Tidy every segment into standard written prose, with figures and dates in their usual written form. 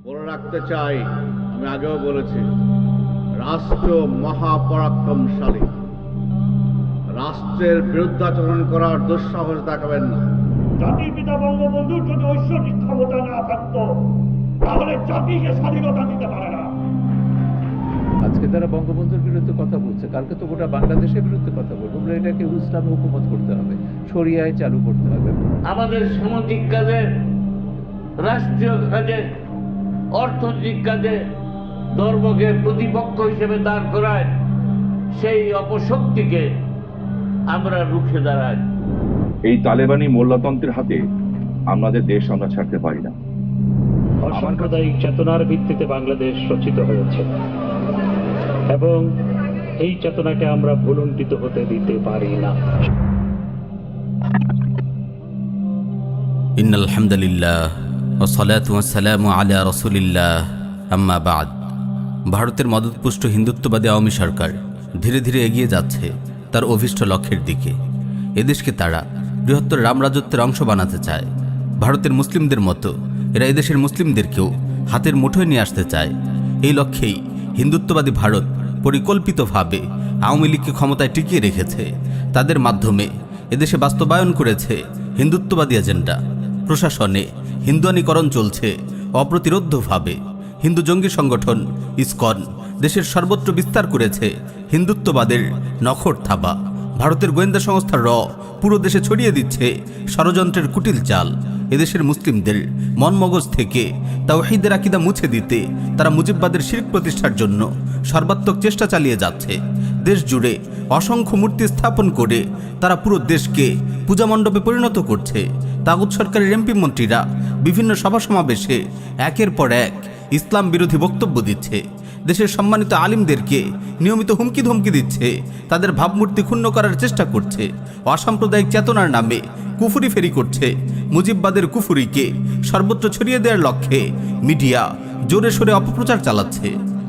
বলে রাখতে চাই, আমি আগেও বলেছি, রাষ্ট্র মহাপরাক্রমশালী। রাষ্ট্রের বিরুদ্ধাচরণ করার দুঃসাহস দেখাবেন না। জাতির পিতা বঙ্গবন্ধুর যদি ঐশ্বরিক ক্ষমতা না থাকতো তাহলে জাতিকে স্বাধীনতা দিতে পারে না। আজকে তারা বঙ্গবন্ধুর বিরুদ্ধে কথা বলছে, কালকে তো গোটা বাংলাদেশের বিরুদ্ধে কথা বলবো। আমরা এটাকে ইসলামে হুকুমত করতে হবে, শরিয়ায় চালু করতে হবে। আমাদের সামাজিক কাজে, রাষ্ট্রীয় কাজে, অর্থনৈতিক কাজে ধর্মকে প্রতিপক্ষ হিসেবে দাঁড় করায় সেই অপশক্তিকে আমরা রুখে দাঁড়াই। এই তালেবানি মোল্লাতন্ত্রের হাতে আমাদের দেশ আমরা ছাড়তে পারি না। অসাম্প্রদায়িক চেতনার ভিত্তিতে বাংলাদেশ রচিত হয়েছে এবং এই চেতনাকে আমরা ভুলুণ্ঠিত হতে দিতে পারি না। ইন্নাল হামদুলিল্লাহ ওয়া সালাতু ওয়া সালামু আলা রাসূলিল্লাহ, আম্মা বাদ। ভারতের মদতপুষ্ট হিন্দুত্ববাদী আওয়ামী সরকার ধীরে ধীরে এগিয়ে যাচ্ছে তার অভিষ্ট লক্ষ্যের দিকে। এদেশকে তারা বৃহত্তর রামরাজত্বের অংশ বানাতে চায়। ভারতের মুসলিমদের মতো এরা এদেশের মুসলিমদেরকেও হাতের মুঠোয় নিয়ে আসতে চায়। এই লক্ষ্যেই হিন্দুত্ববাদী ভারত পরিকল্পিতভাবে আওয়ামী লীগকে ক্ষমতায় টিকিয়ে রেখেছে। তাদের মাধ্যমে এদেশে বাস্তবায়ন করেছে হিন্দুত্ববাদী এজেন্ডা। প্রশাসনে হিন্দুয়ানীকরণ চলছে অপ্রতিরোধ্যভাবে। হিন্দু জঙ্গি সংগঠন ইসকন দেশের সর্বত্র বিস্তার করেছে হিন্দুত্ববাদের নখর থাবা। ভারতের গোয়েন্দা সংস্থা র পুরো দেশে ছড়িয়ে দিচ্ছে ষড়যন্ত্রের কুটিল চাল। এদেশের মুসলিমদের মন মগজ থেকে তাওহীদের আকীদা মুছে দিতে তারা মুজিববাদের শিরক প্রতিষ্ঠার জন্য সর্বাত্মক চেষ্টা চালিয়ে যাচ্ছে। দেশ জুড়ে অসংখ্য মূর্তি স্থাপন করে তারা পুরো দেশকে পূজা মণ্ডপে পরিণত করছে। তাগুত সরকারের এমপি মন্ত্রীরা বিভিন্ন সভা সমাবেশে একের পর এক ইসলাম বিরোধী বক্তব্য দিচ্ছে। দেশের সম্মানিত আলিমদেরকে নিয়মিত হুমকি ধমকি দিচ্ছে, তাদের ভাবমূর্তি ক্ষুণ্ণ করার চেষ্টা করছে, অসাম্প্রদায়িক চেতনার নামে কুফুরি ফেরি করছে। মুজিববাদের কুফুরিকে সর্বত্র ছড়িয়ে দেওয়ার লক্ষ্যে মিডিয়া জোরে সোরে অপপ্রচার চালাচ্ছে।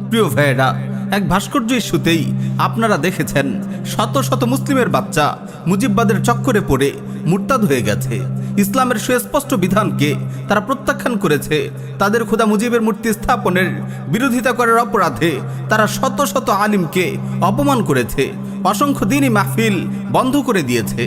প্রিয় ভাইয়েরা, এক ভাস্কর্য ইস্যুতেই আপনারা দেখেছেন শত শত মুসলিমের বাচ্চা মুজিববাদের চক্করে পড়ে মুরতাদ হয়ে গেছে। ইসলামের সুস্পষ্ট বিধানকে তারা প্রত্যাখ্যান করেছে। তাদের খোদা মুজিবের মূর্তি স্থাপনের বিরোধিতা করার অপরাধে তারা শত শত আলিমকে অপমান করেছে। অসংখ্য দিনই মাহফিল বন্ধ করে দিয়েছে।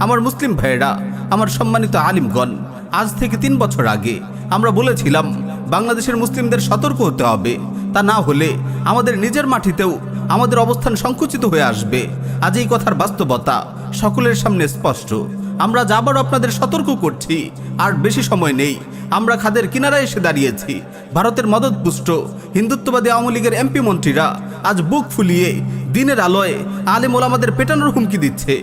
আমার মুসলিম ভাইয়েরা, আমার সম্মানিত আলিমগণ, আজ থেকে 3 বছর আগে আমরা বলেছিলাম বাংলাদেশের মুসলিমদের সতর্ক হতে হবে। তা না হলে আমাদের নিজের মাটিতেও আমাদের অবস্থান সংকুচিত হয়ে আসবে। আজ এই কথার বাস্তবতা সকলের সামনে স্পষ্ট। আমরা যাবার আপনাদের সতর্ক করছি, আর বেশি সময় নেই। আমরা খাদের কিনারায় এসে দাঁড়িয়েছি। ভারতের মদতপুষ্ট হিন্দুত্ববাদী আওয়ামী লীগের এমপি মন্ত্রীরা আজ বুক ফুলিয়ে দিনের আলোয় আলেম ওলামাদের পেটানোর হুমকি দিচ্ছে।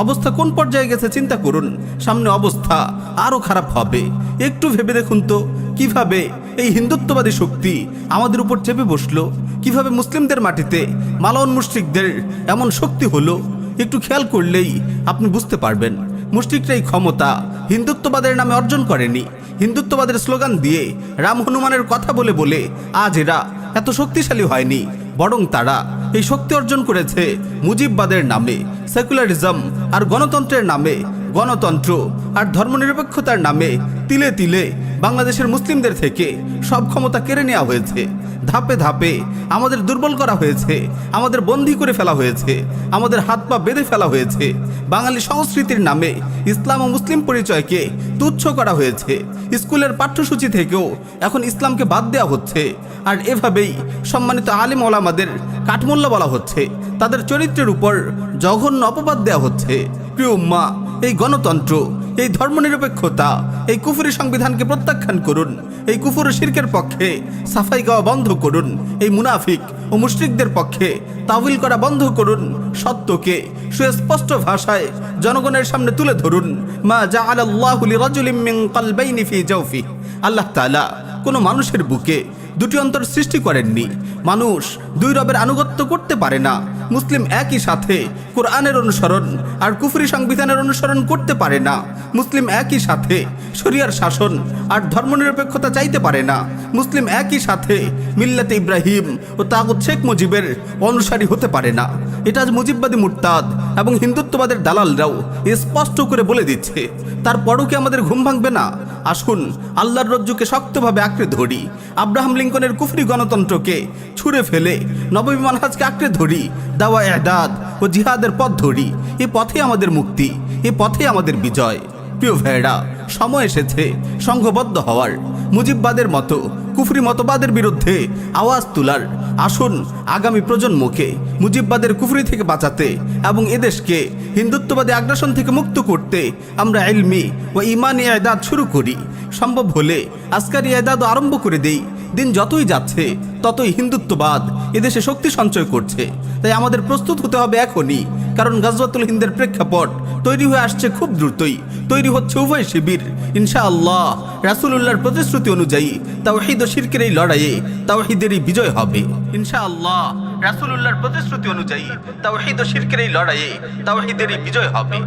অবস্থা কোন পর্যায়ে গেছে চিন্তা করুন। সামনে অবস্থা আরও খারাপ হবে। একটু ভেবে দেখুন তো, কিভাবে এই হিন্দুত্ববাদী শক্তি আমাদের উপর চেপে বসলো, কিভাবে মুসলিমদের মাটিতে মালাউন মুশরিকদের এমন শক্তি হলো। একটু খেয়াল করলেই আপনি বুঝতে পারবেন। মুশরিকরা এই ক্ষমতা হিন্দুত্ববাদের নামে অর্জন করেনি। হিন্দুত্ববাদের স্লোগান দিয়ে রাম হনুমানের কথা বলে বলে আজ এরা এত শক্তিশালী হয়নি, বরং তারা এই শক্তি অর্জন করেছে মুজিববাদের নামে, সেকুলারিজম আর গণতন্ত্রের নামে। গণতন্ত্র আর ধর্মনিরপেক্ষতার নামে তিলে তিলে বাংলাদেশের মুসলিমদের থেকে সব ক্ষমতা কেড়ে নেওয়া হয়েছে। ধাপে ধাপে আমাদের দুর্বল করা হয়েছে, আমাদের বন্দী করে ফেলা হয়েছে, আমাদের হাত পা বেঁধে ফেলা হয়েছে। বাঙালি সংস্কৃতির নামে ইসলাম ও মুসলিম পরিচয়কে তুচ্ছ করা হয়েছে। স্কুলের পাঠ্যসূচি থেকেও এখন ইসলামকে বাদ দেওয়া হচ্ছে। আর এভাবেই সম্মানিত আলেম ওলামাদের কাঠমোল্লা বলা হচ্ছে, তাদের চরিত্রের উপর জঘন্য অপবাদ দেওয়া হচ্ছে। প্রিয় উম্মাহ, এই গণতন্ত্র, এই ধর্মনিরপেক্ষতা, এই কুফরি সংবিধানকে প্রত্যাখ্যান করুন। এই কুফর ও শিরকের পক্ষে সাফাই গাওয়া বন্ধ করুন। এই মুনাফিক ও মুশরিকদের পক্ষে তাওয়িল করা বন্ধ করুন। সত্যকে সুস্পষ্ট ভাষায় জনগণের সামনে তুলে ধরুন। মা জাআলাল্লাহু লিরাজুলিন মিন কলবাইনি ফি জাওফি। আল্লাহ তাআলা কোনো মানুষের বুকে দুটি অন্তর সৃষ্টি করেননি। মানুষ দুই রবের আনুগত্য করতে পারে না। মুসলিম একই সাথে কোরআনের অনুসরণ আর কুফরি সংবিধানের অনুসরণ করতে পারে না। মুসলিম একই সাথে শরিয়ার শাসন আর ধর্মনিরপেক্ষতা চাইতে পারে না। মুসলিম একই সাথে মিল্লাতে ইব্রাহিম ও তাগুত শেখ মুজিবের অনুসারী হতে পারে না। এটা আজ মুজিববাদী মুরতাদ এবং হিন্দুত্ববাদের দালালরাও স্পষ্ট করে বলে দিচ্ছে। তারপরও কি আমাদের ঘুম ভাঙবে না? আসুন আল্লাহর রজ্জুকে শক্তভাবে আঁকড়ে ধরি, আব্রাহাম লিঙ্কনের কুফরি গণতন্ত্রকে ছুঁড়ে ফেলে নববী মানহাজকে আঁকড়ে ধরি, দাওয়া ইহদাদ ও জিহাদের পথ ধরি। এ পথে আমাদের মুক্তি, এ পথে আমাদের বিজয়। প্রিয় ভাইয়েরা, সময় এসেছে সংঘবদ্ধ হওয়ার, মুজিববাদের মতো কুফরি মতবাদের বিরুদ্ধে আওয়াজ তোলার। আসুন আগামী প্রজন্মকে মুজিববাদের কুফরি থেকে বাঁচাতে এবং এদেশকে হিন্দুত্ববাদী আগ্রাসন থেকে মুক্ত করতে আমরা ইলমি ও ইমানি ইদাদ শুরু করি। সম্ভব হলে আজকারি ইদাদও আরম্ভ করে দেই। দিন যতই যাচ্ছে ততই হিন্দুত্ববাদ এদেশে শক্তি সঞ্চয় করছে। তাই আমাদের প্রস্তুত হতে হবে এখনই, কারণ গাজওয়াতুল হিন্দের প্রেক্ষাপট তৈরি হয়ে আসছে খুব দ্রুতই। তৈরি হচ্ছে উভয় শিবির। ইনশাআল্লাহ রাসূলুল্লাহর প্রতিশ্রুতি অনুযায়ী তাওহীদ ও শিরকের এই লড়াইয়ে তাওহীদেরই বিজয় হবে। ইনশাআল্লাহ রাসূলুল্লাহর প্রতিশ্রুতি অনুযায়ী তাওহীদ ও শিরকের এই লড়াইয়ে তাওহীদেরই বিজয় হবে।